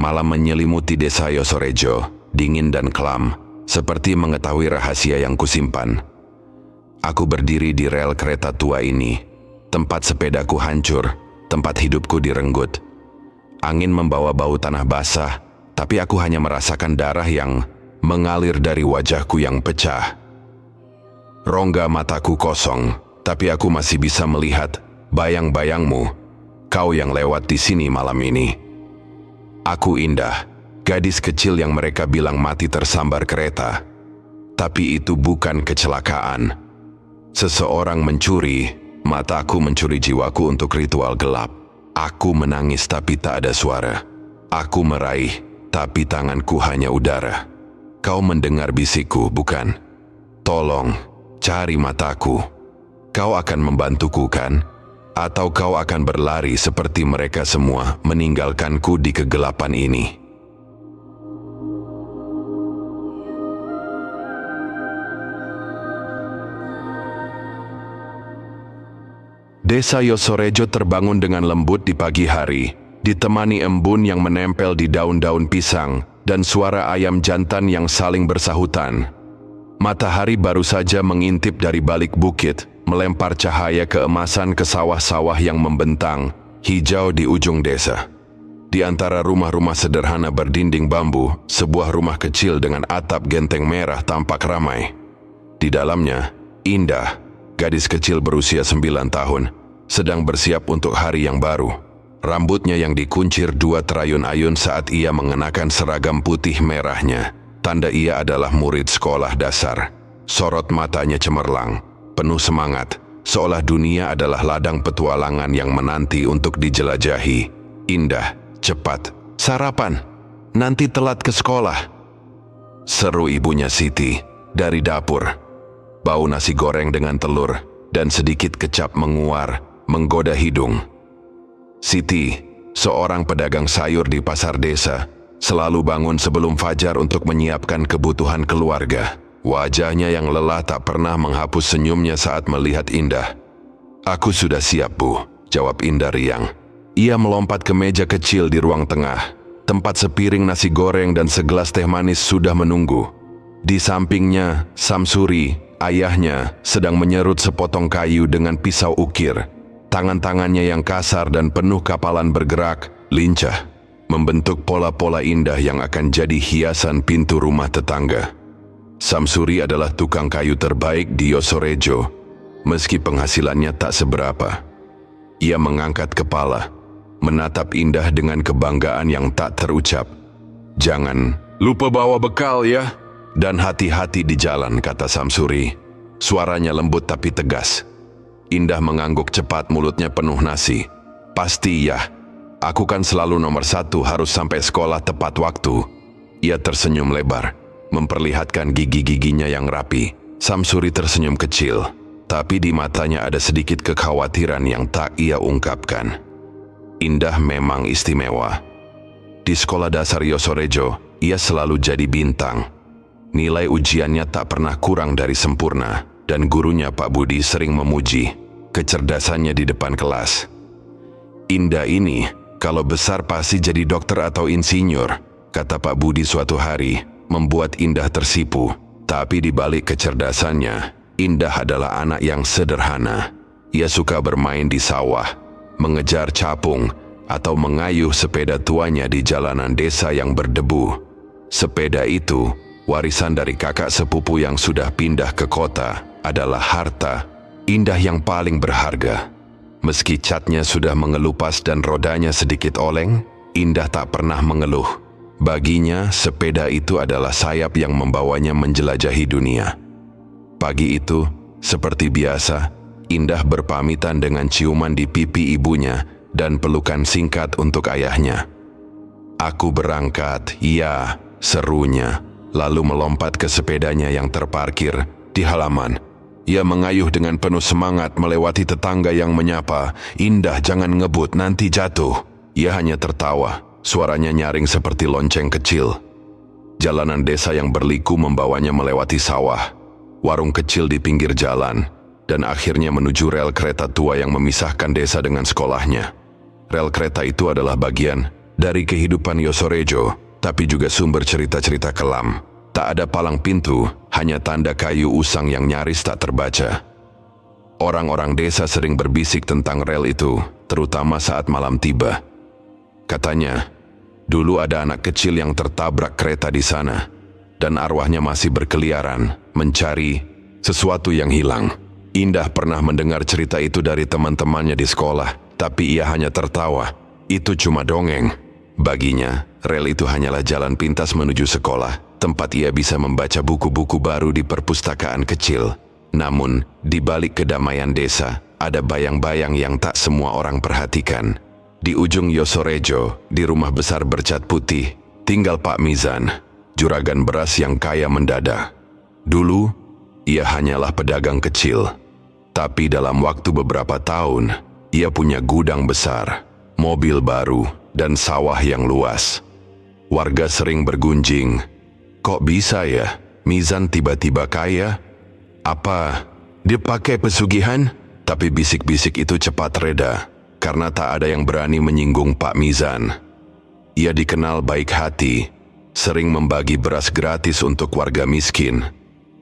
malam menyelimuti desa Yosorejo, dingin dan kelam, seperti mengetahui rahasia yang kusimpan. Aku berdiri di rel kereta tua ini, tempat sepedaku hancur, tempat hidupku direnggut. Angin membawa bau tanah basah, tapi aku hanya merasakan darah yang mengalir dari wajahku yang pecah. Rongga mataku kosong, tapi aku masih bisa melihat bayang-bayangmu, kau yang lewat di sini malam ini. Aku Indah, gadis kecil yang mereka bilang mati tersambar kereta. Tapi itu bukan kecelakaan. Seseorang mencuri, mataku mencuri jiwaku untuk ritual gelap. Aku menangis tapi tak ada suara. Aku meraih, tapi tanganku hanya udara. Kau mendengar bisikku, bukan? Tolong, cari mataku. Kau akan membantuku, kan? Atau kau akan berlari seperti mereka semua, meninggalkanku di kegelapan ini? Desa Yosorejo terbangun dengan lembut di pagi hari, ditemani embun yang menempel di daun-daun pisang dan suara ayam jantan yang saling bersahutan. Matahari baru saja mengintip dari balik bukit, melempar cahaya keemasan ke sawah-sawah yang membentang, hijau di ujung desa. Di antara rumah-rumah sederhana berdinding bambu, sebuah rumah kecil dengan atap genteng merah tampak ramai. Di dalamnya, Indah, gadis kecil berusia 9 tahun, sedang bersiap untuk hari yang baru. Rambutnya yang dikuncir 2 terayun-ayun saat ia mengenakan seragam putih merahnya, tanda ia adalah murid sekolah dasar. Sorot matanya cemerlang, penuh semangat, seolah dunia adalah ladang petualangan yang menanti untuk dijelajahi. Indah, cepat, sarapan, nanti telat ke sekolah, seru ibunya Siti dari dapur. Bau nasi goreng dengan telur dan sedikit kecap menguar, menggoda hidung. Siti, seorang pedagang sayur di pasar desa, selalu bangun sebelum fajar untuk menyiapkan kebutuhan keluarga. Wajahnya yang lelah tak pernah menghapus senyumnya saat melihat Indah. "Aku sudah siap, Bu," jawab Indah riang. Ia melompat ke meja kecil di ruang tengah. Tempat sepiring nasi goreng dan segelas teh manis sudah menunggu. Di sampingnya, Samsuri, ayahnya, sedang menyerut sepotong kayu dengan pisau ukir. Tangan-tangannya yang kasar dan penuh kapalan bergerak, lincah, membentuk pola-pola indah yang akan jadi hiasan pintu rumah tetangga. Samsuri adalah tukang kayu terbaik di Yosorejo, meski penghasilannya tak seberapa. Ia mengangkat kepala, menatap Indah dengan kebanggaan yang tak terucap. "Jangan lupa bawa bekal ya, dan hati-hati di jalan," kata Samsuri. Suaranya lembut tapi tegas. Indah mengangguk cepat, mulutnya penuh nasi. "Pasti ya, aku kan selalu nomor 1, harus sampai sekolah tepat waktu." Ia tersenyum lebar, memperlihatkan gigi-giginya yang rapi. Samsuri tersenyum kecil, tapi di matanya ada sedikit kekhawatiran yang tak ia ungkapkan. Indah memang istimewa. Di sekolah dasar Yosorejo, ia selalu jadi bintang. Nilai ujiannya tak pernah kurang dari sempurna, dan gurunya Pak Budi sering memuji kecerdasannya di depan kelas. "Indah ini, kalau besar pasti jadi dokter atau insinyur," kata Pak Budi suatu hari, membuat Indah tersipu. Tapi di balik kecerdasannya, Indah adalah anak yang sederhana. Ia suka bermain di sawah, mengejar capung, atau mengayuh sepeda tuanya di jalanan desa yang berdebu. Sepeda itu, warisan dari kakak sepupu yang sudah pindah ke kota, adalah harta Indah yang paling berharga. Meski catnya sudah mengelupas dan rodanya sedikit oleng, Indah tak pernah mengeluh. Baginya, sepeda itu adalah sayap yang membawanya menjelajahi dunia. Pagi itu, seperti biasa, Indah berpamitan dengan ciuman di pipi ibunya dan pelukan singkat untuk ayahnya. "Aku berangkat, ya," serunya, lalu melompat ke sepedanya yang terparkir di halaman. Ia mengayuh dengan penuh semangat melewati tetangga yang menyapa, "Indah, jangan ngebut, nanti jatuh." Ia hanya tertawa, suaranya nyaring seperti lonceng kecil. Jalanan desa yang berliku membawanya melewati sawah, warung kecil di pinggir jalan, dan akhirnya menuju rel kereta tua yang memisahkan desa dengan sekolahnya. Rel kereta itu adalah bagian Dari kehidupan Yosorejo, tapi juga sumber cerita-cerita kelam. Tak ada palang pintu, hanya tanda kayu usang yang nyaris tak terbaca. Orang-orang desa sering berbisik tentang rel itu, terutama saat malam tiba. Katanya, dulu ada anak kecil yang tertabrak kereta di sana, dan arwahnya masih berkeliaran, mencari sesuatu yang hilang. Indah pernah mendengar cerita itu dari teman-temannya di sekolah, tapi ia hanya tertawa. Itu cuma dongeng. Baginya, rel itu hanyalah jalan pintas menuju sekolah, tempat ia bisa membaca buku-buku baru di perpustakaan kecil. Namun, di balik kedamaian desa, ada bayang-bayang yang tak semua orang perhatikan. Di ujung Yosorejo, di rumah besar bercat putih, tinggal Pak Mizan, juragan beras yang kaya mendadak. Dulu, ia hanyalah pedagang kecil. Tapi dalam waktu beberapa tahun, ia punya gudang besar, mobil baru, dan sawah yang luas. Warga sering bergunjing, kok bisa ya Mizan tiba-tiba kaya? Apa dia pakai pesugihan? Tapi bisik-bisik itu cepat reda, karena tak ada yang berani menyinggung Pak Mizan. Ia dikenal baik hati, sering membagi beras gratis untuk warga miskin.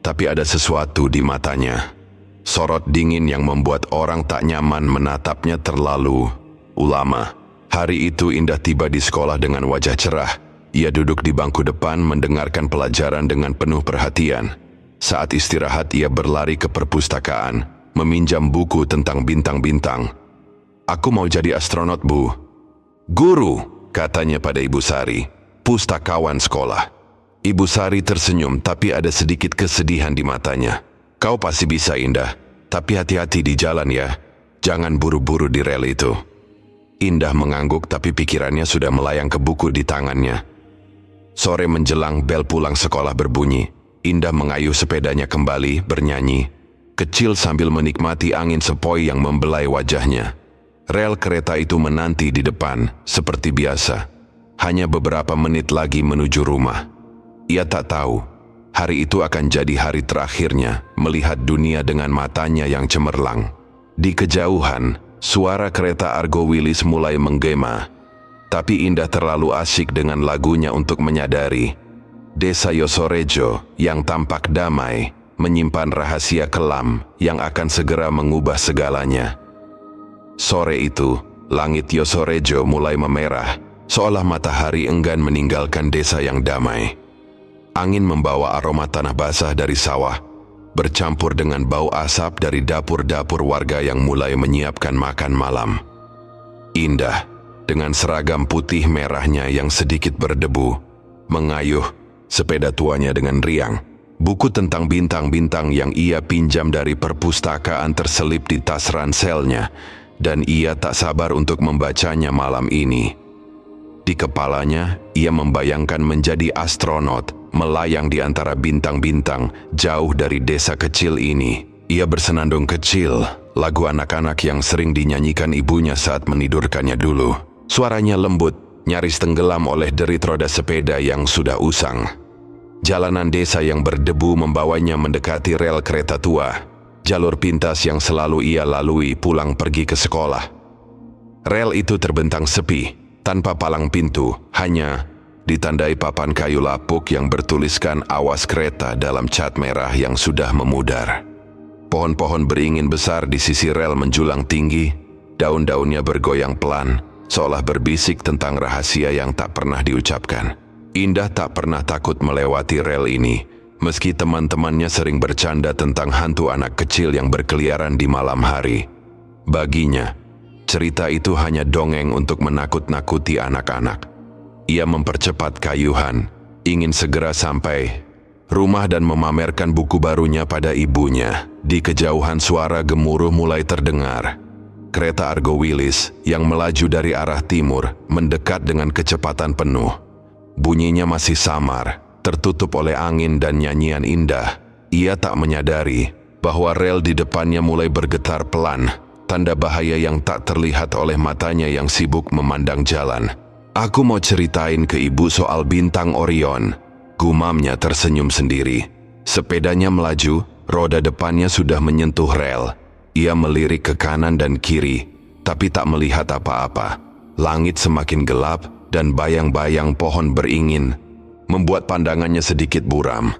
Tapi ada sesuatu di matanya. Sorot dingin yang membuat orang tak nyaman menatapnya terlalu lama. Hari itu Indah tiba di sekolah dengan wajah cerah. Ia duduk di bangku depan mendengarkan pelajaran dengan penuh perhatian. Saat istirahat ia berlari ke perpustakaan, meminjam buku tentang bintang-bintang. "Aku mau jadi astronot, Bu." "Guru," katanya pada Ibu Sari, pustakawan sekolah. Ibu Sari tersenyum tapi ada sedikit kesedihan di matanya. "Kau pasti bisa, Indah, tapi hati-hati di jalan ya. Jangan buru-buru di rel itu." Indah mengangguk tapi pikirannya sudah melayang ke buku di tangannya. Sore menjelang bel pulang sekolah berbunyi. Indah mengayuh sepedanya kembali bernyanyi kecil sambil menikmati angin sepoi yang membelai wajahnya. Rel kereta itu menanti di depan seperti biasa. Hanya beberapa menit lagi menuju rumah. Ia tak tahu hari itu akan jadi hari terakhirnya melihat dunia dengan matanya yang cemerlang. Di kejauhan, suara kereta Argo Wilis mulai menggema. Tapi Indah terlalu asyik dengan lagunya untuk menyadari desa Yosorejo yang tampak damai menyimpan rahasia kelam yang akan segera mengubah segalanya. Sore itu, langit Yosorejo mulai memerah, seolah matahari enggan meninggalkan desa yang damai. Angin membawa aroma tanah basah dari sawah, bercampur dengan bau asap dari dapur-dapur warga yang mulai menyiapkan makan malam. Indah, dengan seragam putih merahnya yang sedikit berdebu, mengayuh sepeda tuanya dengan riang. Buku tentang bintang-bintang yang ia pinjam dari perpustakaan terselip di tas ranselnya, dan ia tak sabar untuk membacanya malam ini. Di kepalanya, ia membayangkan menjadi astronot, melayang di antara bintang-bintang, jauh dari desa kecil ini. Ia bersenandung kecil, lagu anak-anak yang sering dinyanyikan ibunya saat menidurkannya dulu. Suaranya lembut, nyaris tenggelam oleh derit roda sepeda yang sudah usang. Jalanan desa yang berdebu membawanya mendekati rel kereta tua, jalur pintas yang selalu ia lalui pulang pergi ke sekolah. Rel itu terbentang sepi, tanpa palang pintu, hanya ditandai papan kayu lapuk yang bertuliskan awas kereta dalam cat merah yang sudah memudar. Pohon-pohon beringin besar di sisi rel menjulang tinggi, daun-daunnya bergoyang pelan, seolah berbisik tentang rahasia yang tak pernah diucapkan. Indah tak pernah takut melewati rel ini, meski teman-temannya sering bercanda tentang hantu anak kecil yang berkeliaran di malam hari. Baginya, cerita itu hanya dongeng untuk menakut-nakuti anak-anak. Ia mempercepat kayuhan, ingin segera sampai rumah dan memamerkan buku barunya pada ibunya. Di kejauhan suara gemuruh mulai terdengar. Kereta Argo Wilis yang melaju dari arah timur mendekat dengan kecepatan penuh. Bunyinya masih samar, tertutup oleh angin dan nyanyian Indah. Ia tak menyadari bahwa rel di depannya mulai bergetar pelan, tanda bahaya yang tak terlihat oleh matanya yang sibuk memandang jalan. "Aku mau ceritain ke ibu soal bintang Orion," gumamnya tersenyum sendiri. Sepedanya melaju, roda depannya sudah menyentuh rel. Ia melirik ke kanan dan kiri, tapi tak melihat apa-apa. Langit semakin gelap, dan bayang-bayang pohon beringin membuat pandangannya sedikit buram.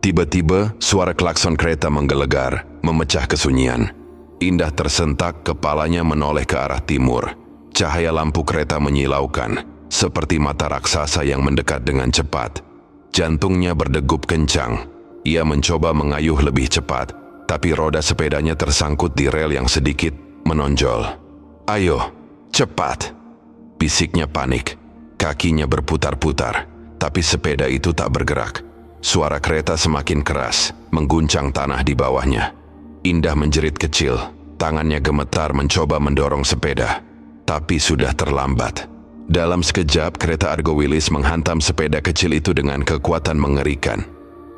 Tiba-tiba suara klakson kereta menggelegar, memecah kesunyian. Indah tersentak, kepalanya menoleh ke arah timur. Cahaya lampu kereta menyilaukan, seperti mata raksasa yang mendekat dengan cepat. Jantungnya berdegup kencang. Ia mencoba mengayuh lebih cepat, tapi roda sepedanya tersangkut di rel yang sedikit menonjol. "Ayo, cepat!" bisiknya panik. Kakinya berputar-putar, tapi sepeda itu tak bergerak. Suara kereta semakin keras, mengguncang tanah di bawahnya. Indah menjerit kecil, tangannya gemetar mencoba mendorong sepeda, tapi sudah terlambat. Dalam sekejap, kereta Argo Wilis menghantam sepeda kecil itu dengan kekuatan mengerikan.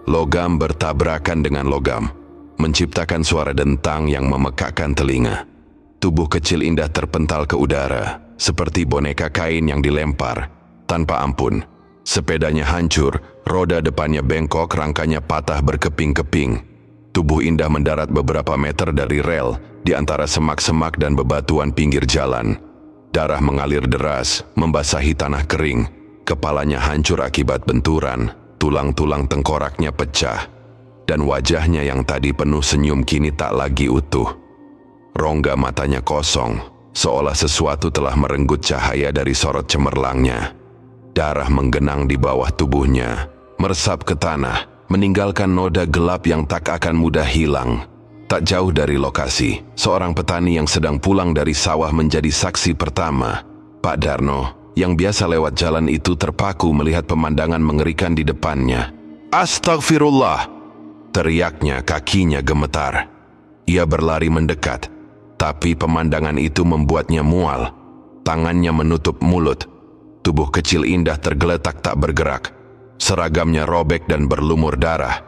Logam bertabrakan dengan logam, menciptakan suara dentang yang memekakkan telinga. Tubuh kecil Indah terpental ke udara, seperti boneka kain yang dilempar. Tanpa ampun, sepedanya hancur, roda depannya bengkok, rangkanya patah berkeping-keping. Tubuh Indah mendarat beberapa meter dari rel, di antara semak-semak dan bebatuan pinggir jalan. Darah mengalir deras, membasahi tanah kering. Kepalanya hancur akibat benturan, tulang-tulang tengkoraknya pecah, dan wajahnya yang tadi penuh senyum kini tak lagi utuh. Rongga matanya kosong, seolah sesuatu telah merenggut cahaya dari sorot cemerlangnya. Darah menggenang di bawah tubuhnya, meresap ke tanah, meninggalkan noda gelap yang tak akan mudah hilang. Tak jauh dari lokasi, seorang petani yang sedang pulang dari sawah menjadi saksi pertama. Pak Darno, yang biasa lewat jalan itu, terpaku melihat pemandangan mengerikan di depannya. "Astagfirullah!" teriaknya, kakinya gemetar. Ia berlari mendekat, tapi pemandangan itu membuatnya mual. Tangannya menutup mulut. Tubuh kecil Indah tergeletak tak bergerak. Seragamnya robek dan berlumur darah.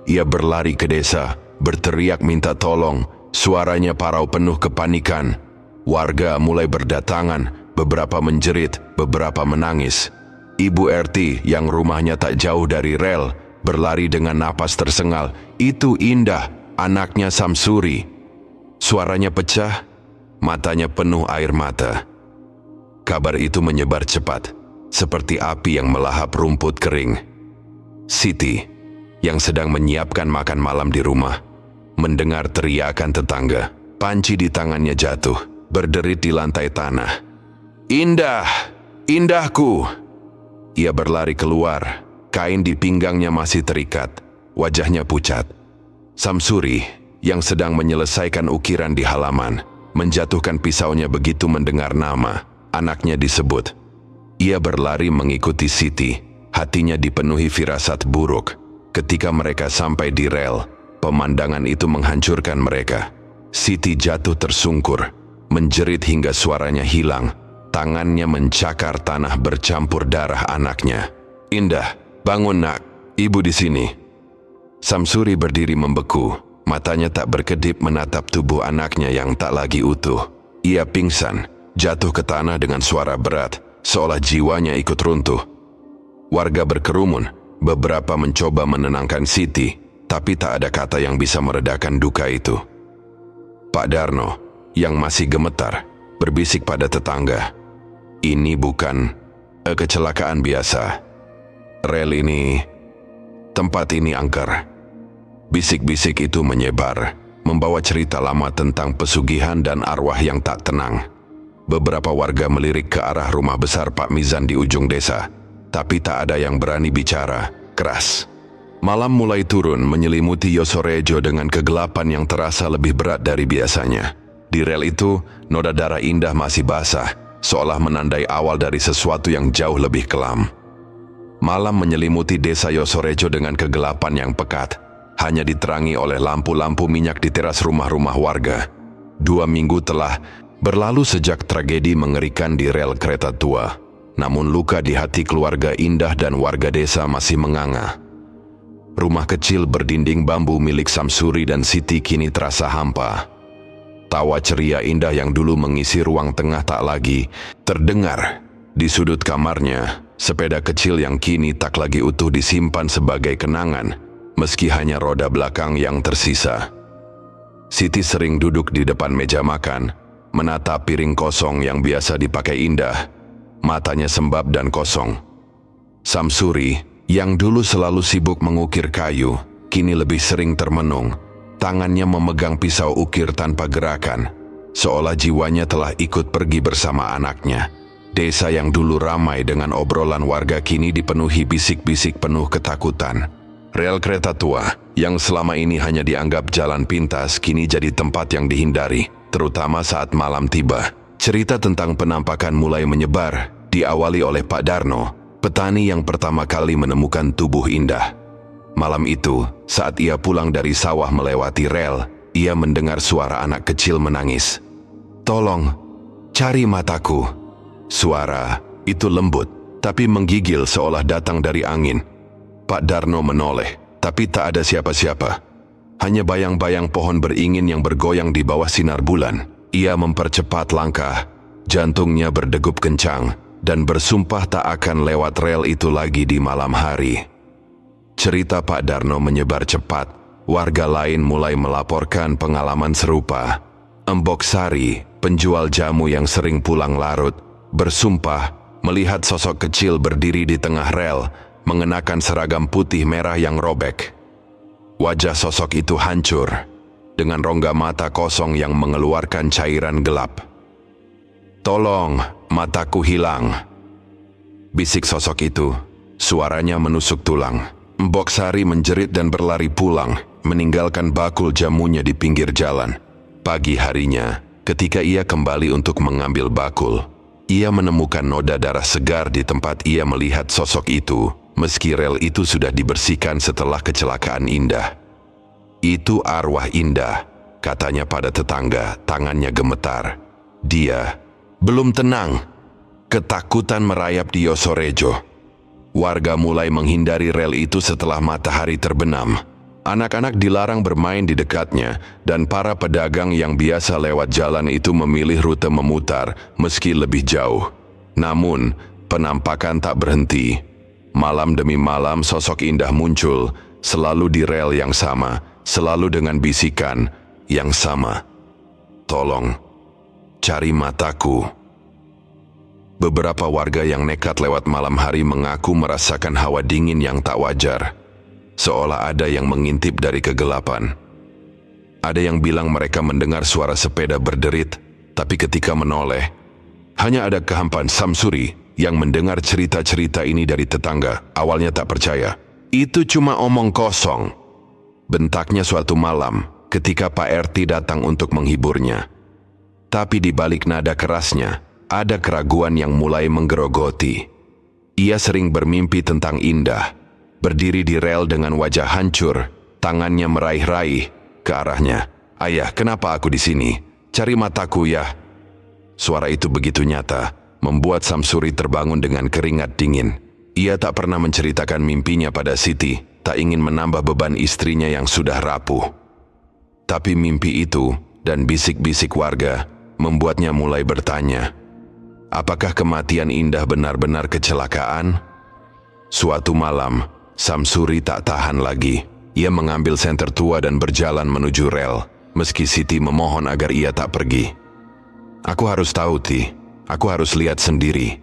Ia berlari ke desa, berteriak minta tolong. Suaranya parau penuh kepanikan. Warga mulai berdatangan, beberapa menjerit, beberapa menangis. Ibu RT yang rumahnya tak jauh dari rel berlari dengan napas tersengal. "Itu Indah, anaknya Samsuri." Suaranya pecah, matanya penuh air mata. Kabar itu menyebar cepat, seperti api yang melahap rumput kering. Siti, yang sedang menyiapkan makan malam di rumah, mendengar teriakan tetangga. Panci di tangannya jatuh, berderit di lantai tanah. "Indah! Indahku!" Ia berlari keluar, kain di pinggangnya masih terikat, wajahnya pucat. Samsuri, yang sedang menyelesaikan ukiran di halaman, menjatuhkan pisaunya begitu mendengar nama anaknya disebut. Ia berlari mengikuti Siti, hatinya dipenuhi firasat buruk. Ketika mereka sampai di rel, pemandangan itu menghancurkan mereka. Siti jatuh tersungkur, menjerit hingga suaranya hilang. Tangannya mencakar tanah bercampur darah anaknya. "Indah, bangun nak, ibu di sini." Samsuri berdiri membeku, matanya tak berkedip menatap tubuh anaknya yang tak lagi utuh. Ia pingsan, jatuh ke tanah dengan suara berat, seolah jiwanya ikut runtuh. Warga berkerumun, beberapa mencoba menenangkan Siti, tapi tak ada kata yang bisa meredakan duka itu. Pak Darno, yang masih gemetar, berbisik pada tetangga, "Ini bukan kecelakaan biasa. Rel ini, tempat ini angker." Bisik-bisik itu menyebar, membawa cerita lama tentang pesugihan dan arwah yang tak tenang. Beberapa warga melirik ke arah rumah besar Pak Mizan di ujung desa, tapi tak ada yang berani bicara keras. Malam mulai turun, menyelimuti Yosorejo dengan kegelapan yang terasa lebih berat dari biasanya. Di rel itu, noda darah Indah masih basah, seolah menandai awal dari sesuatu yang jauh lebih kelam. Malam menyelimuti desa Yosorejo dengan kegelapan yang pekat, hanya diterangi oleh lampu-lampu minyak di teras rumah-rumah warga. 2 minggu telah berlalu sejak tragedi mengerikan di rel kereta tua. Namun luka di hati keluarga Indah dan warga desa masih menganga. Rumah kecil berdinding bambu milik Samsuri dan Siti kini terasa hampa. Tawa ceria Indah yang dulu mengisi ruang tengah tak lagi terdengar. Di sudut kamarnya, sepeda kecil yang kini tak lagi utuh disimpan sebagai kenangan, meski hanya roda belakang yang tersisa. Siti sering duduk di depan meja makan, menatap piring kosong yang biasa dipakai Indah. matanya sembab dan kosong. Samsuri, yang dulu selalu sibuk mengukir kayu, kini lebih sering termenung. Tangannya memegang pisau ukir tanpa gerakan, seolah jiwanya telah ikut pergi bersama anaknya. Desa yang dulu ramai dengan obrolan warga kini dipenuhi bisik-bisik penuh ketakutan. Rel kereta tua, yang selama ini hanya dianggap jalan pintas, kini jadi tempat yang dihindari, terutama saat malam tiba. Cerita tentang penampakan mulai menyebar, diawali oleh Pak Darno, petani yang pertama kali menemukan tubuh Indah. Malam itu, saat ia pulang dari sawah melewati rel, ia mendengar suara anak kecil menangis. "Tolong, cari mataku." Suara itu lembut, tapi menggigil seolah datang dari angin. Pak Darno menoleh, tapi tak ada siapa-siapa. Hanya bayang-bayang pohon beringin yang bergoyang di bawah sinar bulan. Ia mempercepat langkah, jantungnya berdegup kencang, dan bersumpah tak akan lewat rel itu lagi di malam hari. Cerita Pak Darno menyebar cepat, warga lain mulai melaporkan pengalaman serupa. Embok Sari, penjual jamu yang sering pulang larut, bersumpah melihat sosok kecil berdiri di tengah rel, mengenakan seragam putih merah yang robek. Wajah sosok itu hancur, dengan rongga mata kosong yang mengeluarkan cairan gelap. "Tolong, mataku hilang," bisik sosok itu, suaranya menusuk tulang. Mbok Sari menjerit dan berlari pulang, meninggalkan bakul jamunya di pinggir jalan. Pagi harinya, ketika ia kembali untuk mengambil bakul, ia menemukan noda darah segar di tempat ia melihat sosok itu, meski rel itu sudah dibersihkan setelah kecelakaan Indah. "Itu arwah Indah," katanya pada tetangga, tangannya gemetar. Dia belum tenang. Ketakutan merayap di Yosorejo. Warga mulai menghindari rel itu setelah matahari terbenam. Anak-anak dilarang bermain di dekatnya, dan para pedagang yang biasa lewat jalan itu memilih rute memutar meski lebih jauh. Namun, penampakan tak berhenti. Malam demi malam sosok Indah muncul, selalu di rel yang sama, selalu dengan bisikan yang sama. "Tolong, cari mataku." Beberapa warga yang nekat lewat malam hari mengaku merasakan hawa dingin yang tak wajar, seolah ada yang mengintip dari kegelapan. Ada yang bilang mereka mendengar suara sepeda berderit, tapi ketika menoleh, hanya ada kehampaan. Samsuri yang mendengar cerita-cerita ini dari tetangga, awalnya tak percaya. "Itu cuma omong kosong," bentaknya suatu malam ketika Pak RT datang untuk menghiburnya. Tapi di balik nada kerasnya, ada keraguan yang mulai menggerogoti. Ia sering bermimpi tentang Indah, berdiri di rel dengan wajah hancur, tangannya meraih-raih ke arahnya. "Ayah, kenapa aku di sini? Cari mataku ya." Suara itu begitu nyata, membuat Samsuri terbangun dengan keringat dingin. Ia tak pernah menceritakan mimpinya pada Siti, tak ingin menambah beban istrinya yang sudah rapuh. Tapi mimpi itu dan bisik-bisik warga membuatnya mulai bertanya, apakah kematian Indah benar-benar kecelakaan? Suatu malam, Samsuri tak tahan lagi. Ia mengambil senter tua dan berjalan menuju rel, meski Siti memohon agar ia tak pergi. "Aku harus tahu, Ti. Aku harus lihat sendiri,"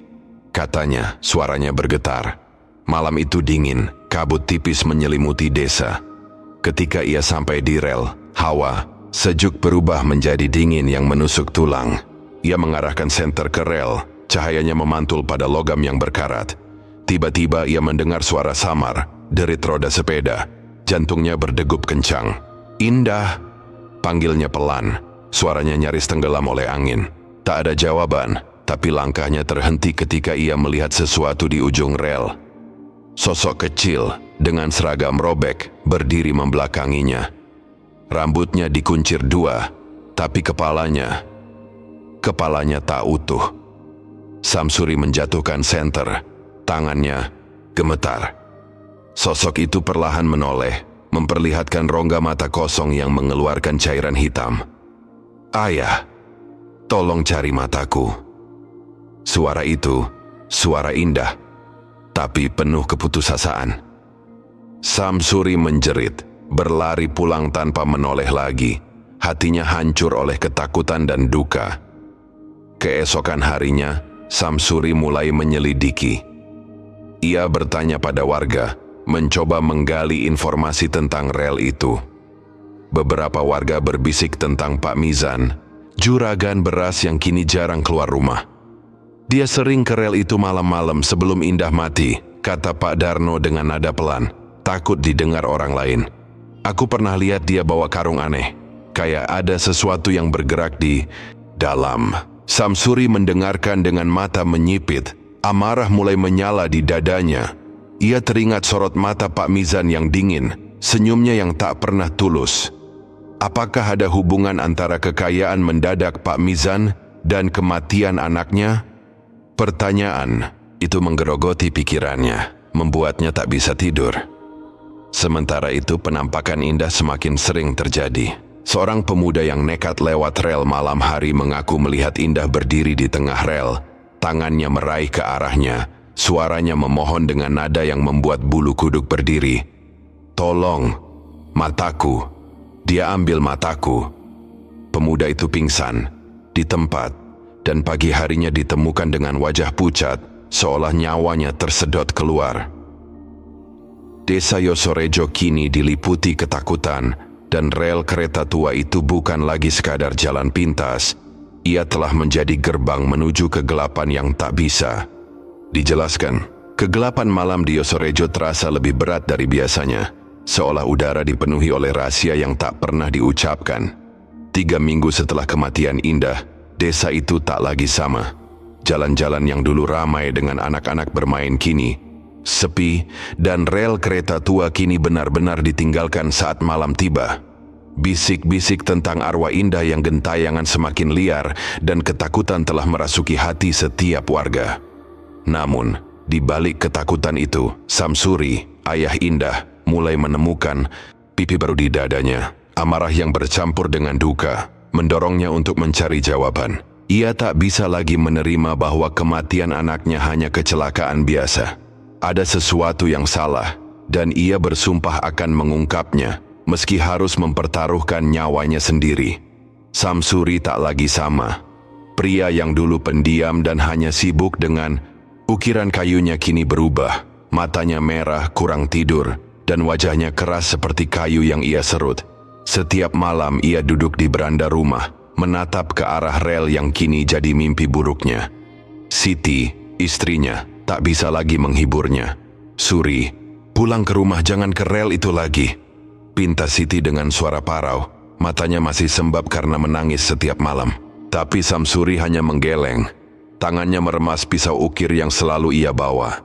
katanya, suaranya bergetar. Malam itu dingin, kabut tipis menyelimuti desa. Ketika ia sampai di rel, hawa sejuk berubah menjadi dingin yang menusuk tulang. Ia mengarahkan senter ke rel, cahayanya memantul pada logam yang berkarat. Tiba-tiba ia mendengar suara samar, derit roda sepeda. Jantungnya berdegup kencang. "Indah," panggilnya pelan. Suaranya nyaris tenggelam oleh angin. Tak ada jawaban, tapi langkahnya terhenti ketika ia melihat sesuatu di ujung rel. Sosok kecil dengan seragam robek berdiri membelakanginya. Rambutnya dikuncir dua, tapi kepalanya tak utuh. Samsuri menjatuhkan senter, tangannya gemetar. Sosok itu perlahan menoleh, memperlihatkan rongga mata kosong yang mengeluarkan cairan hitam. "Ayah, tolong cari mataku." Suara itu, suara Indah, tapi penuh keputusasaan. Samsuri menjerit, berlari pulang tanpa menoleh lagi. Hatinya hancur oleh ketakutan dan duka. Keesokan harinya, Samsuri mulai menyelidiki. Ia bertanya pada warga, mencoba menggali informasi tentang rel itu. Beberapa warga berbisik tentang Pak Mizan, juragan beras yang kini jarang keluar rumah. Dia sering ke rel itu malam-malam sebelum Indah mati, kata Pak Darno dengan nada pelan, takut didengar orang lain. Aku pernah lihat dia bawa karung aneh, kayak ada sesuatu yang bergerak di dalam. Samsuri mendengarkan dengan mata menyipit, amarah mulai menyala di dadanya. Ia teringat sorot mata Pak Mizan yang dingin, senyumnya yang tak pernah tulus. Apakah ada hubungan antara kekayaan mendadak Pak Mizan dan kematian anaknya? Pertanyaan itu menggerogoti pikirannya, membuatnya tak bisa tidur. Sementara itu penampakan Indah semakin sering terjadi. Seorang pemuda yang nekat lewat rel malam hari mengaku melihat Indah berdiri di tengah rel, tangannya meraih ke arahnya, suaranya memohon dengan nada yang membuat bulu kuduk berdiri. Tolong, mataku. Dia ambil mataku. Pemuda itu pingsan di tempat dan pagi harinya ditemukan dengan wajah pucat, seolah nyawanya tersedot keluar. Desa Yosorejo kini diliputi ketakutan, dan rel kereta tua itu bukan lagi sekadar jalan pintas. Ia telah menjadi gerbang menuju kegelapan yang tak bisa dijelaskan. Kegelapan malam di Yosorejo terasa lebih berat dari biasanya, seolah udara dipenuhi oleh rahasia yang tak pernah diucapkan. 3 minggu setelah kematian Indah, desa itu tak lagi sama. Jalan-jalan yang dulu ramai dengan anak-anak bermain kini sepi, dan rel kereta tua kini benar-benar ditinggalkan saat malam tiba. Bisik-bisik tentang arwah Indah yang gentayangan semakin liar, dan ketakutan telah merasuki hati setiap warga. Namun, di balik ketakutan itu, Samsuri, ayah Indah, mulai menemukan pipi baru di dadanya. Amarah yang bercampur dengan duka mendorongnya untuk mencari jawaban. Ia tak bisa lagi menerima bahwa kematian anaknya hanya kecelakaan biasa. Ada sesuatu yang salah, dan ia bersumpah akan mengungkapnya, meski harus mempertaruhkan nyawanya sendiri. Samsuri tak lagi sama. Pria yang dulu pendiam dan hanya sibuk dengan ukiran kayunya kini berubah. Matanya merah, kurang tidur, dan wajahnya keras seperti kayu yang ia serut. Setiap malam ia duduk di beranda rumah, menatap ke arah rel yang kini jadi mimpi buruknya. Siti, istrinya, tak bisa lagi menghiburnya. Suri, pulang ke rumah, jangan ke rel itu lagi, pinta Siti dengan suara parau. Matanya masih sembab karena menangis setiap malam. Tapi Samsuri hanya menggeleng. Tangannya meremas pisau ukir yang selalu ia bawa.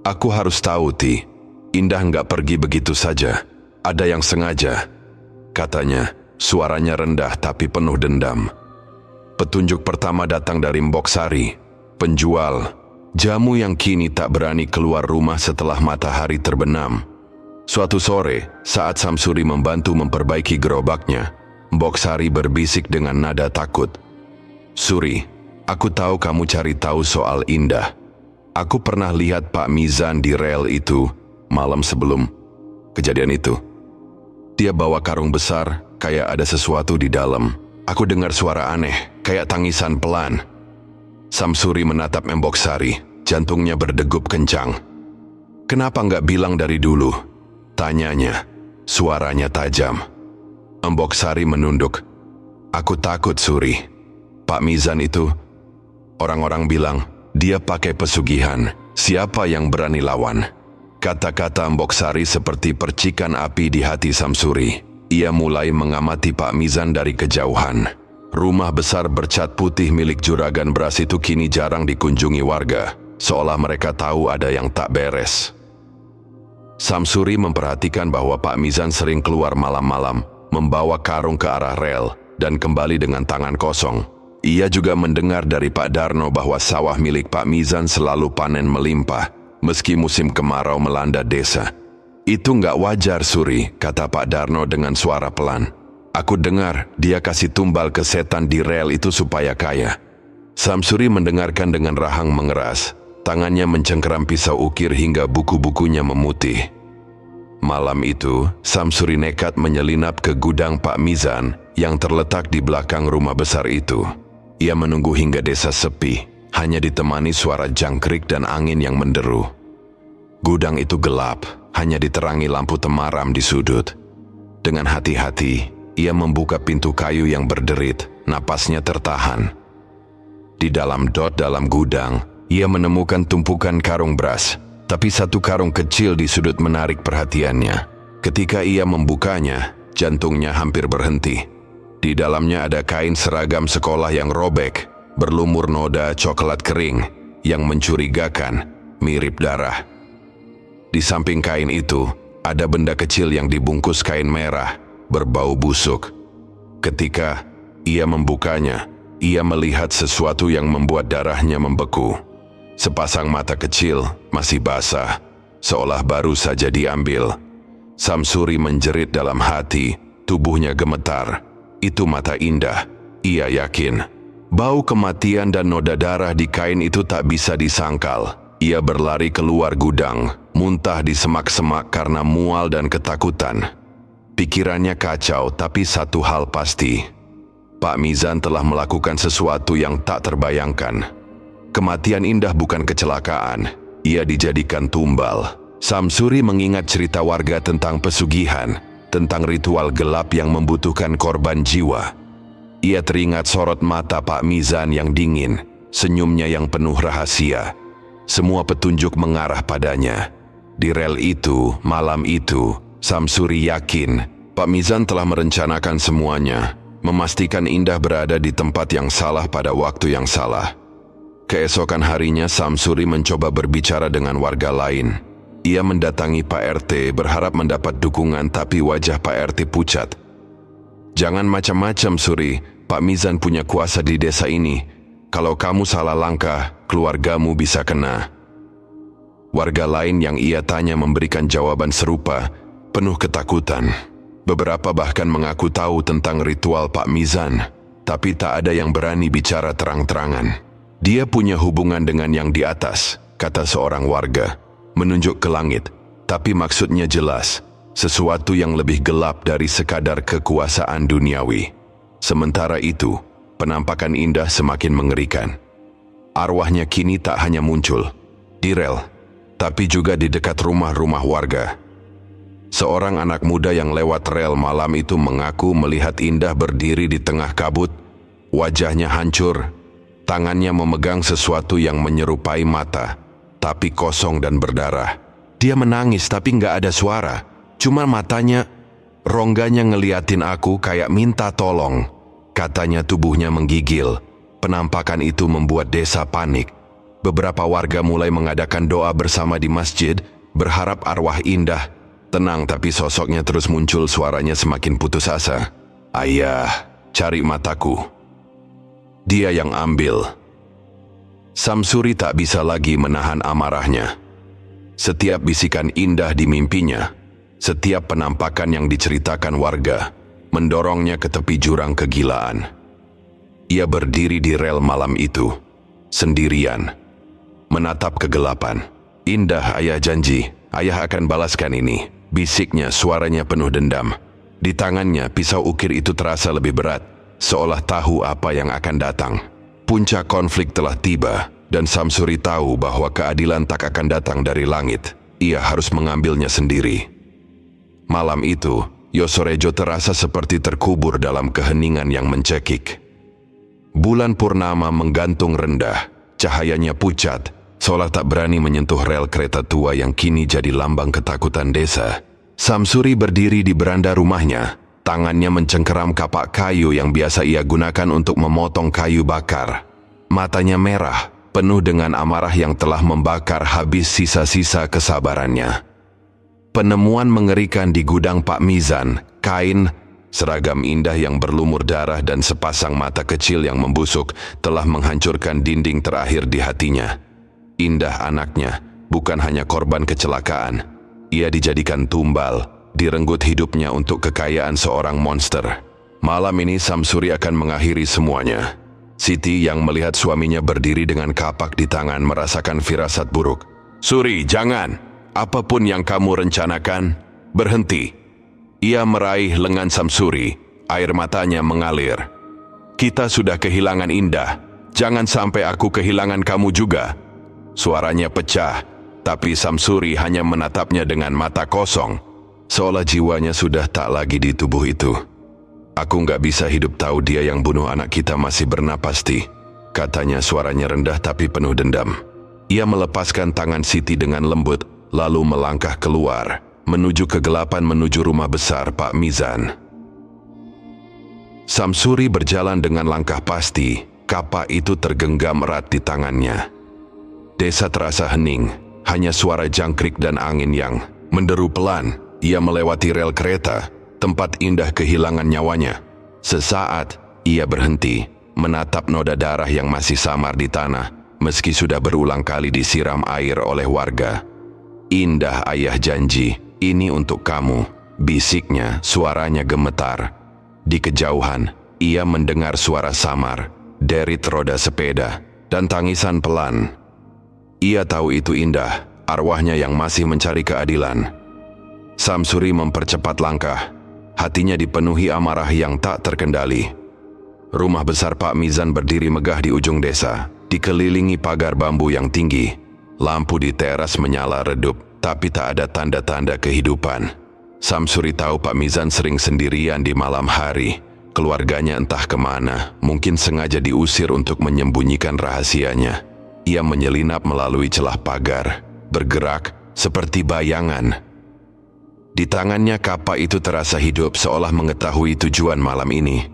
Aku harus tahu, Ti. Indah nggak pergi begitu saja. Ada yang sengaja, katanya. Suaranya rendah tapi penuh dendam. Petunjuk pertama datang dari Mbok Sari, penjual jamu yang kini tak berani keluar rumah setelah matahari terbenam. Suatu sore, saat Samsuri membantu memperbaiki gerobaknya, Mbok Sari berbisik dengan nada takut. Suri, aku tahu kamu cari tahu soal Indah. Aku pernah lihat Pak Mizan di rel itu malam sebelum kejadian itu. Dia bawa karung besar, kayak ada sesuatu di dalam. Aku dengar suara aneh, kayak tangisan pelan. Samsuri menatap Mbok Sari, jantungnya berdegup kencang. Kenapa nggak bilang dari dulu? Tanyanya, suaranya tajam. Mbok Sari menunduk. Aku takut, Suri. Pak Mizan itu, orang-orang bilang, dia pakai pesugihan. Siapa yang berani lawan? Kata-kata Mbok Sari seperti percikan api di hati Samsuri. Ia mulai mengamati Pak Mizan dari kejauhan. Rumah besar bercat putih milik juragan beras itu kini jarang dikunjungi warga, seolah mereka tahu ada yang tak beres. Samsuri memperhatikan bahwa Pak Mizan sering keluar malam-malam, membawa karung ke arah rel, dan kembali dengan tangan kosong. Ia juga mendengar dari Pak Darno bahwa sawah milik Pak Mizan selalu panen melimpah, meski musim kemarau melanda desa. Itu nggak wajar, Suri, kata Pak Darno dengan suara pelan. Aku dengar dia kasih tumbal ke setan di rel itu supaya kaya. Samsuri mendengarkan dengan rahang mengeras. Tangannya mencengkeram pisau ukir hingga buku-bukunya memutih. Malam itu, Samsuri nekat menyelinap ke gudang Pak Mizan yang terletak di belakang rumah besar itu. Ia menunggu hingga desa sepi. hanya ditemani suara jangkrik dan angin yang menderu. Gudang itu gelap, hanya diterangi lampu temaram di sudut. Dengan hati-hati, ia membuka pintu kayu yang berderit, napasnya tertahan. Di dalam gudang, ia menemukan tumpukan karung beras, tapi satu karung kecil di sudut menarik perhatiannya. Ketika ia membukanya, jantungnya hampir berhenti. Di dalamnya ada kain seragam sekolah yang robek, berlumur noda coklat kering, yang mencurigakan, mirip darah. Di samping kain itu, ada benda kecil yang dibungkus kain merah, berbau busuk. Ketika ia membukanya, ia melihat sesuatu yang membuat darahnya membeku. Sepasang mata kecil, masih basah, seolah baru saja diambil. Samsuri menjerit dalam hati, tubuhnya gemetar. Itu mata Indah, ia yakin. Bau kematian dan noda darah di kain itu tak bisa disangkal. Ia berlari keluar gudang, muntah di semak-semak karena mual dan ketakutan. Pikirannya kacau, tapi satu hal pasti. Pak Mizan telah melakukan sesuatu yang tak terbayangkan. Kematian Indah bukan kecelakaan, ia dijadikan tumbal. Samsuri mengingat cerita warga tentang pesugihan, tentang ritual gelap yang membutuhkan korban jiwa. Ia teringat sorot mata Pak Mizan yang dingin, senyumnya yang penuh rahasia. Semua petunjuk mengarah padanya. Di rel itu, malam itu, Samsuri yakin Pak Mizan telah merencanakan semuanya, memastikan Indah berada di tempat yang salah pada waktu yang salah. Keesokan harinya Samsuri mencoba berbicara dengan warga lain. Ia mendatangi Pak RT berharap mendapat dukungan, tapi wajah Pak RT pucat. "Jangan macam-macam, Suri. Pak Mizan punya kuasa di desa ini. Kalau kamu salah langkah, keluargamu bisa kena." Warga lain yang ia tanya memberikan jawaban serupa, penuh ketakutan. Beberapa bahkan mengaku tahu tentang ritual Pak Mizan, tapi tak ada yang berani bicara terang-terangan. "Dia punya hubungan dengan yang di atas," kata seorang warga, menunjuk ke langit, tapi maksudnya jelas, sesuatu yang lebih gelap dari sekadar kekuasaan duniawi. Sementara itu, penampakan Indah semakin mengerikan. Arwahnya kini tak hanya muncul di rel, tapi juga di dekat rumah-rumah warga. Seorang anak muda yang lewat rel malam itu mengaku melihat Indah berdiri di tengah kabut, wajahnya hancur, tangannya memegang sesuatu yang menyerupai mata, tapi kosong dan berdarah. Dia menangis tapi nggak ada suara, cuma matanya, rongganya ngeliatin aku kayak minta tolong. Katanya tubuhnya menggigil. Penampakan itu membuat desa panik. Beberapa warga mulai mengadakan doa bersama di masjid, berharap arwah Indah tenang, tapi sosoknya terus muncul, suaranya semakin putus asa. "Ayah, cari mataku. Dia yang ambil." Samsuri tak bisa lagi menahan amarahnya. Setiap bisikan Indah di mimpinya, setiap penampakan yang diceritakan warga, mendorongnya ke tepi jurang kegilaan. Ia berdiri di rel malam itu, sendirian, menatap kegelapan. "Indah, ayah janji, ayah akan balaskan ini," bisiknya, suaranya penuh dendam. Di tangannya, pisau ukir itu terasa lebih berat, seolah tahu apa yang akan datang. Puncak konflik telah tiba, dan Samsuri tahu bahwa keadilan tak akan datang dari langit. Ia harus mengambilnya sendiri. Malam itu, Yosorejo terasa seperti terkubur dalam keheningan yang mencekik. Bulan purnama menggantung rendah, cahayanya pucat, seolah tak berani menyentuh rel kereta tua yang kini jadi lambang ketakutan desa. Samsuri berdiri di beranda rumahnya, tangannya mencengkeram kapak kayu yang biasa ia gunakan untuk memotong kayu bakar. Matanya merah, penuh dengan amarah yang telah membakar habis sisa-sisa kesabarannya. Penemuan mengerikan di gudang Pak Mizan, kain, seragam Indah yang berlumur darah dan sepasang mata kecil yang membusuk telah menghancurkan dinding terakhir di hatinya. Indah anaknya bukan hanya korban kecelakaan, ia dijadikan tumbal, direnggut hidupnya untuk kekayaan seorang monster. Malam ini Samsuri akan mengakhiri semuanya. Siti yang melihat suaminya berdiri dengan kapak di tangan merasakan firasat buruk. "Suri, jangan! Apapun yang kamu rencanakan, berhenti." Ia meraih lengan Samsuri, air matanya mengalir. "Kita sudah kehilangan Indah. Jangan sampai aku kehilangan kamu juga. Suaranya pecah, tapi Samsuri hanya menatapnya dengan mata kosong, seolah jiwanya sudah tak lagi di tubuh itu. Aku nggak bisa hidup tahu dia yang bunuh anak kita masih bernapas, katanya suaranya rendah tapi penuh dendam. Ia melepaskan tangan Siti dengan lembut, lalu melangkah keluar, menuju kegelapan menuju rumah besar Pak Mizan. Samsuri berjalan dengan langkah pasti. Kapak itu tergenggam erat di tangannya. Desa terasa hening, hanya suara jangkrik dan angin yang menderu pelan. Ia melewati rel kereta, tempat indah kehilangan nyawanya. Sesaat, ia berhenti, menatap noda darah yang masih samar di tanah, meski sudah berulang kali disiram air oleh warga. Indah ayah janji, ini untuk kamu, bisiknya, suaranya gemetar. Di kejauhan, ia mendengar suara samar, derit roda sepeda, dan tangisan pelan. Ia tahu itu Indah, arwahnya yang masih mencari keadilan. Samsuri mempercepat langkah, hatinya dipenuhi amarah yang tak terkendali. Rumah besar Pak Mizan berdiri megah di ujung desa, dikelilingi pagar bambu yang tinggi. Lampu di teras menyala redup, tapi tak ada tanda-tanda kehidupan. Samsuri tahu Pak Mizan sering sendirian di malam hari. Keluarganya entah kemana, mungkin sengaja diusir untuk menyembunyikan rahasianya. Ia menyelinap melalui celah pagar, bergerak seperti bayangan. Di tangannya kapak itu terasa hidup seolah mengetahui tujuan malam ini.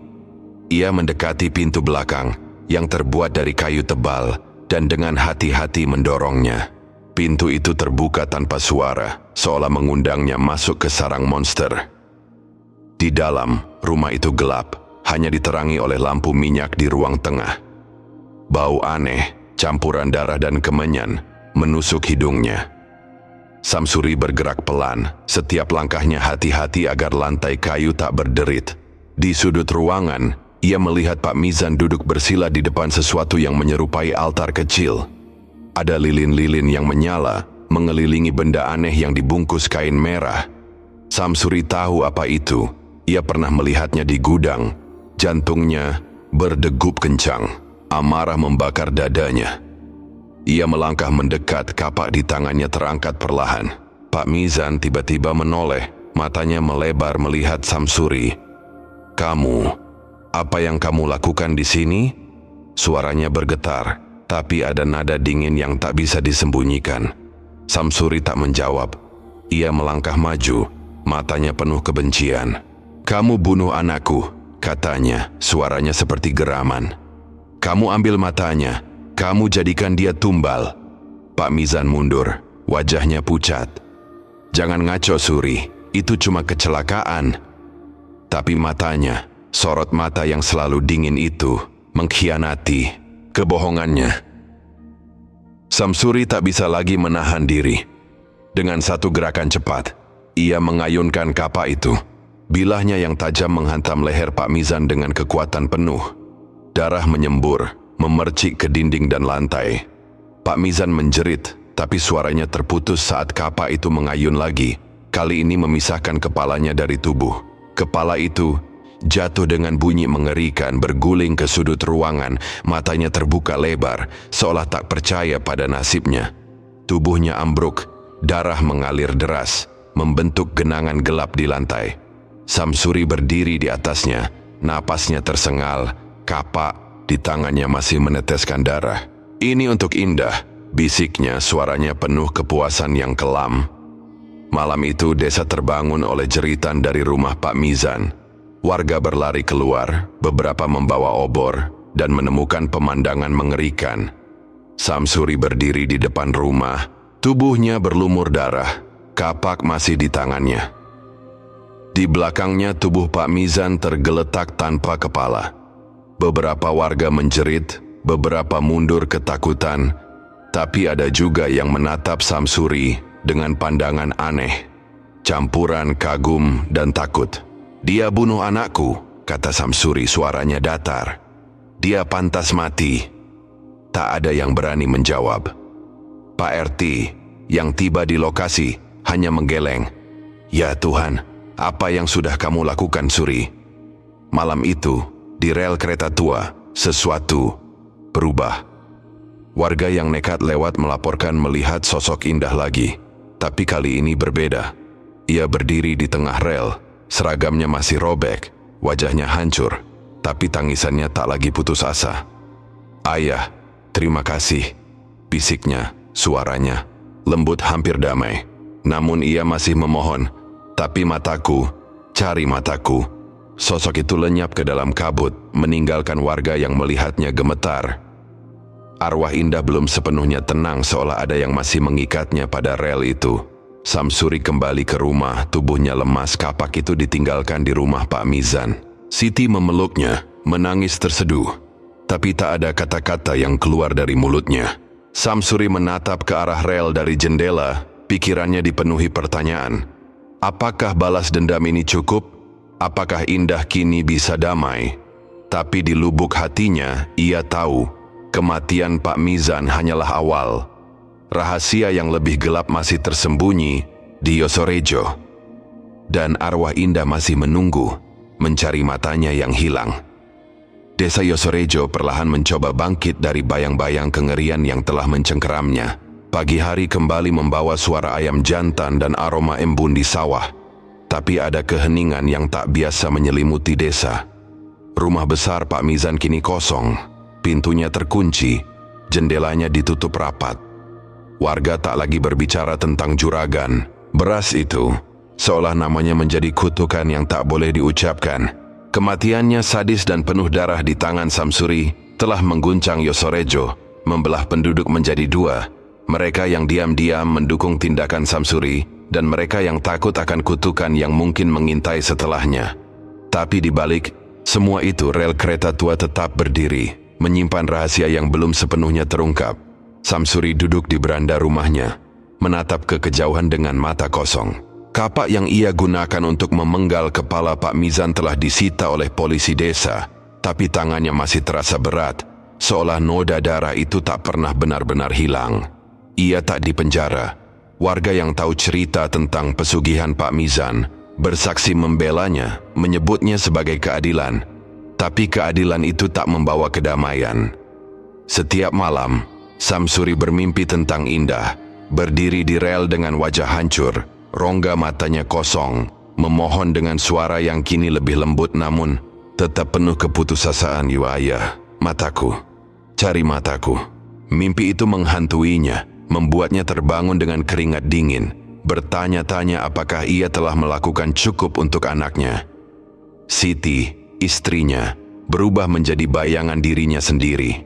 Ia mendekati pintu belakang yang terbuat dari kayu tebal dan dengan hati-hati mendorongnya. Pintu itu terbuka tanpa suara, seolah mengundangnya masuk ke sarang monster. Di dalam, rumah itu gelap, hanya diterangi oleh lampu minyak di ruang tengah. Bau aneh, campuran darah dan kemenyan, menusuk hidungnya. Samsuri bergerak pelan, setiap langkahnya hati-hati agar lantai kayu tak berderit. Di sudut ruangan, ia melihat Pak Mizan duduk bersila di depan sesuatu yang menyerupai altar kecil. Ada lilin-lilin yang menyala, mengelilingi benda aneh yang dibungkus kain merah. Samsuri tahu apa itu. Ia pernah melihatnya di gudang. Jantungnya berdegup kencang, amarah membakar dadanya. Ia melangkah mendekat, kapak di tangannya terangkat perlahan. Pak Mizan tiba-tiba menoleh, matanya melebar melihat Samsuri. "Kamu, apa yang kamu lakukan di sini?" Suaranya bergetar, tapi ada nada dingin yang tak bisa disembunyikan. Samsuri tak menjawab. Ia melangkah maju, matanya penuh kebencian. "Kamu bunuh anakku," katanya, suaranya seperti geraman. "Kamu ambil matanya, kamu jadikan dia tumbal." Pak Mizan mundur, wajahnya pucat. "Jangan ngaco, Suri, itu cuma kecelakaan." Tapi matanya, sorot mata yang selalu dingin itu, mengkhianati kebohongannya. Samsuri tak bisa lagi menahan diri. Dengan satu gerakan cepat, ia mengayunkan kapak itu. Bilahnya yang tajam menghantam leher Pak Mizan dengan kekuatan penuh. Darah menyembur, memercik ke dinding dan lantai. Pak Mizan menjerit, tapi suaranya terputus saat kapak itu mengayun lagi. Kali ini memisahkan kepalanya dari tubuh. Kepala itu jatuh dengan bunyi mengerikan, berguling ke sudut ruangan, matanya terbuka lebar, seolah tak percaya pada nasibnya. Tubuhnya ambruk, darah mengalir deras, membentuk genangan gelap di lantai. Samsuri berdiri di atasnya, napasnya tersengal, kapak di tangannya masih meneteskan darah. "Ini untuk Indah," bisiknya, suaranya penuh kepuasan yang kelam. Malam itu desa terbangun oleh jeritan dari rumah Pak Mizan. Warga berlari keluar, beberapa membawa obor, dan menemukan pemandangan mengerikan. Samsuri berdiri di depan rumah, tubuhnya berlumur darah, kapak masih di tangannya. Di belakangnya tubuh Pak Mizan tergeletak tanpa kepala. Beberapa warga menjerit, beberapa mundur ketakutan, tapi ada juga yang menatap Samsuri dengan pandangan aneh, campuran kagum dan takut. "Dia bunuh anakku," kata Samsuri, suaranya datar. "Dia pantas mati." Tak ada yang berani menjawab. Pak RT yang tiba di lokasi hanya menggeleng. "Ya Tuhan, apa yang sudah kamu lakukan, Suri?" Malam itu, di rel kereta tua, sesuatu berubah. Warga yang nekat lewat melaporkan melihat sosok Indah lagi, tapi kali ini berbeda. Ia berdiri di tengah rel, seragamnya masih robek, wajahnya hancur, tapi tangisannya tak lagi putus asa. "Ayah, terima kasih," bisiknya, suaranya lembut hampir damai. Namun ia masih memohon, "Tapi mataku, cari mataku." Sosok itu lenyap ke dalam kabut, meninggalkan warga yang melihatnya gemetar. Arwah Indah belum sepenuhnya tenang, seolah ada yang masih mengikatnya pada rel itu. Samsuri kembali ke rumah, tubuhnya lemas. Kapak itu ditinggalkan di rumah Pak Mizan. Siti memeluknya, menangis terseduh. Tapi tak ada kata-kata yang keluar dari mulutnya. Samsuri menatap ke arah rel dari jendela, pikirannya dipenuhi pertanyaan. Apakah balas dendam ini cukup? Apakah Indah kini bisa damai? Tapi di lubuk hatinya, ia tahu kematian Pak Mizan hanyalah awal. Rahasia yang lebih gelap masih tersembunyi di Yosorejo. Dan arwah Indah masih menunggu, mencari matanya yang hilang. Desa Yosorejo perlahan mencoba bangkit dari bayang-bayang kengerian yang telah mencengkeramnya. Pagi hari kembali membawa suara ayam jantan dan aroma embun di sawah. Tapi ada keheningan yang tak biasa menyelimuti desa. Rumah besar Pak Mizan kini kosong, pintunya terkunci, jendelanya ditutup rapat. Warga tak lagi berbicara tentang juragan beras itu, seolah namanya menjadi kutukan yang tak boleh diucapkan. Kematiannya sadis dan penuh darah di tangan Samsuri telah mengguncang Yosorejo, membelah penduduk menjadi dua. Mereka yang diam-diam mendukung tindakan Samsuri dan mereka yang takut akan kutukan yang mungkin mengintai setelahnya. Tapi di balik semua itu, rel kereta tua tetap berdiri, menyimpan rahasia yang belum sepenuhnya terungkap. Samsuri duduk di beranda rumahnya, menatap ke kejauhan dengan mata kosong. Kapak yang ia gunakan untuk memenggal kepala Pak Mizan telah disita oleh polisi desa, tapi tangannya masih terasa berat, seolah noda darah itu tak pernah benar-benar hilang. Ia tak dipenjara. Warga yang tahu cerita tentang pesugihan Pak Mizan bersaksi membelanya, menyebutnya sebagai keadilan. Tapi keadilan itu tak membawa kedamaian. Setiap malam, Samsuri bermimpi tentang Indah, berdiri di rel dengan wajah hancur, rongga matanya kosong, memohon dengan suara yang kini lebih lembut namun tetap penuh keputusasaan. "Ya ayah, mataku, cari mataku." Mimpi itu menghantuinya, membuatnya terbangun dengan keringat dingin, bertanya-tanya apakah ia telah melakukan cukup untuk anaknya. Siti, istrinya, berubah menjadi bayangan dirinya sendiri.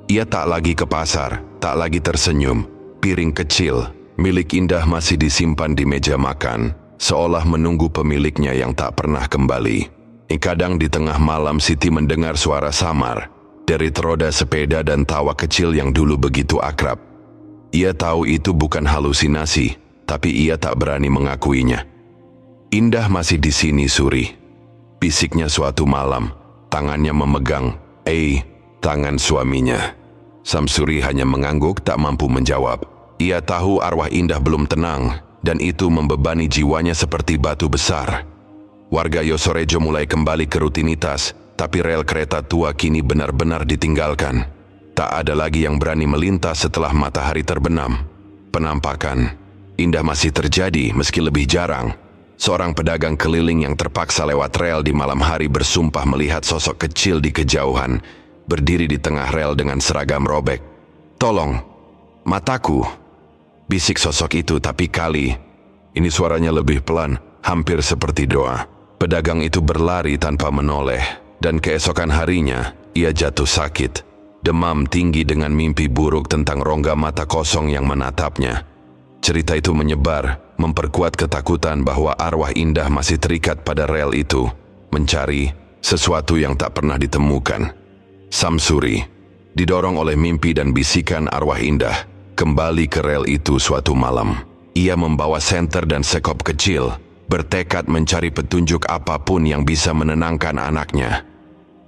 Ia tak lagi ke pasar, tak lagi tersenyum. Piring kecil milik Indah masih disimpan di meja makan, seolah menunggu pemiliknya yang tak pernah kembali. Kadang di tengah malam Siti mendengar suara samar, derit roda sepeda dan tawa kecil yang dulu begitu akrab. Ia tahu itu bukan halusinasi, tapi ia tak berani mengakuinya. "Indah masih di sini, Suri," bisiknya suatu malam, tangannya memegang tangan suaminya. Samsuri hanya mengangguk, tak mampu menjawab. Ia tahu arwah Indah belum tenang, dan itu membebani jiwanya seperti batu besar. Warga Yosorejo mulai kembali ke rutinitas, tapi rel kereta tua kini benar-benar ditinggalkan. Tak ada lagi yang berani melintas setelah matahari terbenam. Penampakan Indah masih terjadi meski lebih jarang. Seorang pedagang keliling yang terpaksa lewat rel di malam hari bersumpah melihat sosok kecil di kejauhan, berdiri di tengah rel dengan seragam robek. "Tolong, mataku," bisik sosok itu, tapi kali ini suaranya lebih pelan, hampir seperti doa. Pedagang itu berlari tanpa menoleh, dan keesokan harinya ia jatuh sakit. Demam tinggi dengan mimpi buruk tentang rongga mata kosong yang menatapnya. Cerita itu menyebar, memperkuat ketakutan bahwa arwah Indah masih terikat pada rel itu, mencari sesuatu yang tak pernah ditemukan. Samsuri, didorong oleh mimpi dan bisikan arwah Indah, kembali ke rel itu suatu malam. Ia membawa senter dan sekop kecil, bertekad mencari petunjuk apapun yang bisa menenangkan anaknya.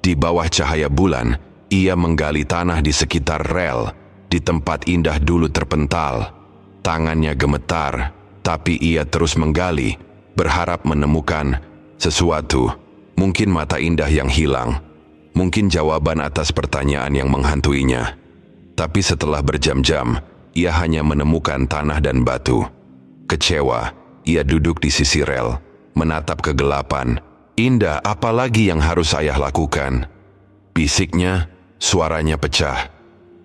Di bawah cahaya bulan, ia menggali tanah di sekitar rel, di tempat Indah dulu terpental. Tangannya gemetar, tapi ia terus menggali, berharap menemukan sesuatu. Mungkin mata Indah yang hilang, mungkin jawaban atas pertanyaan yang menghantuinya. Tapi setelah berjam-jam, ia hanya menemukan tanah dan batu. Kecewa, ia duduk di sisi rel, menatap kegelapan. Indah, apalagi yang harus ayah lakukan? Bisiknya, suaranya pecah.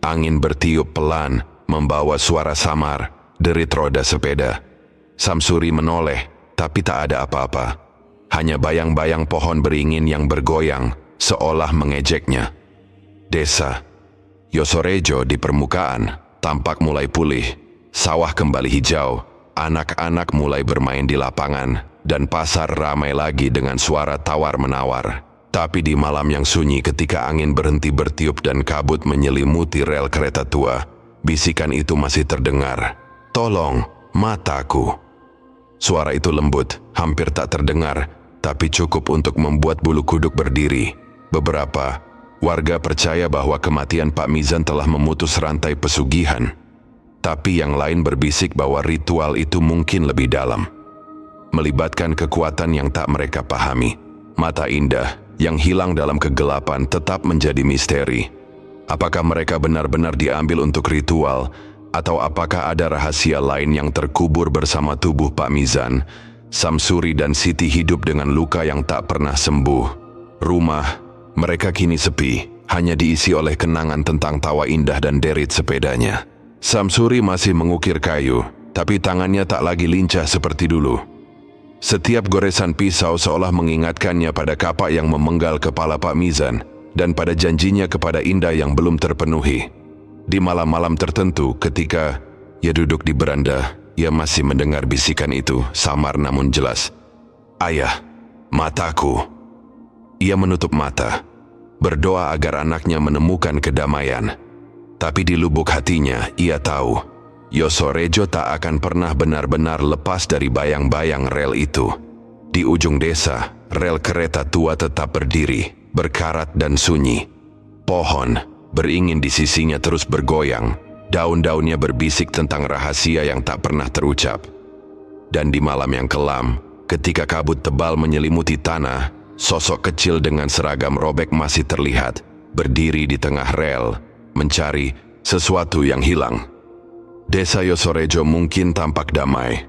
Angin bertiup pelan, membawa suara samar, derit roda sepeda. Samsuri menoleh, tapi tak ada apa-apa. Hanya bayang-bayang pohon beringin yang bergoyang, seolah mengejeknya. Desa Yosorejo di permukaan tampak mulai pulih. Sawah kembali hijau, anak-anak mulai bermain di lapangan, dan pasar ramai lagi dengan suara tawar-menawar. Tapi di malam yang sunyi ketika angin berhenti bertiup dan kabut menyelimuti rel kereta tua, bisikan itu masih terdengar. "Tolong, mataku." Suara itu lembut, hampir tak terdengar, tapi cukup untuk membuat bulu kuduk berdiri. Beberapa warga percaya bahwa kematian Pak Mizan telah memutus rantai pesugihan. Tapi yang lain berbisik bahwa ritual itu mungkin lebih dalam, melibatkan kekuatan yang tak mereka pahami. Mata Indah yang hilang dalam kegelapan tetap menjadi misteri. Apakah mereka benar-benar diambil untuk ritual, atau apakah ada rahasia lain yang terkubur bersama tubuh Pak Mizan? Samsuri dan Siti hidup dengan luka yang tak pernah sembuh. Rumah mereka kini sepi, hanya diisi oleh kenangan tentang tawa Indah dan derit sepedanya. Samsuri masih mengukir kayu, tapi tangannya tak lagi lincah seperti dulu. Setiap goresan pisau seolah mengingatkannya pada kapak yang memenggal kepala Pak Mizan, dan pada janjinya kepada Indah yang belum terpenuhi. Di malam-malam tertentu ketika ia duduk di beranda, ia masih mendengar bisikan itu, samar namun jelas. "Ayah, mataku." Ia menutup mata, berdoa agar anaknya menemukan kedamaian. Tapi di lubuk hatinya, ia tahu, Yosorejo tak akan pernah benar-benar lepas dari bayang-bayang rel itu. Di ujung desa, rel kereta tua tetap berdiri, berkarat dan sunyi. Pohon beringin di sisinya terus bergoyang, daun-daunnya berbisik tentang rahasia yang tak pernah terucap. Dan di malam yang kelam, ketika kabut tebal menyelimuti tanah, sosok kecil dengan seragam robek masih terlihat, berdiri di tengah rel, mencari sesuatu yang hilang. Desa Yosorejo mungkin tampak damai,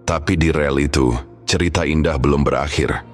tapi di rel itu, cerita Indah belum berakhir.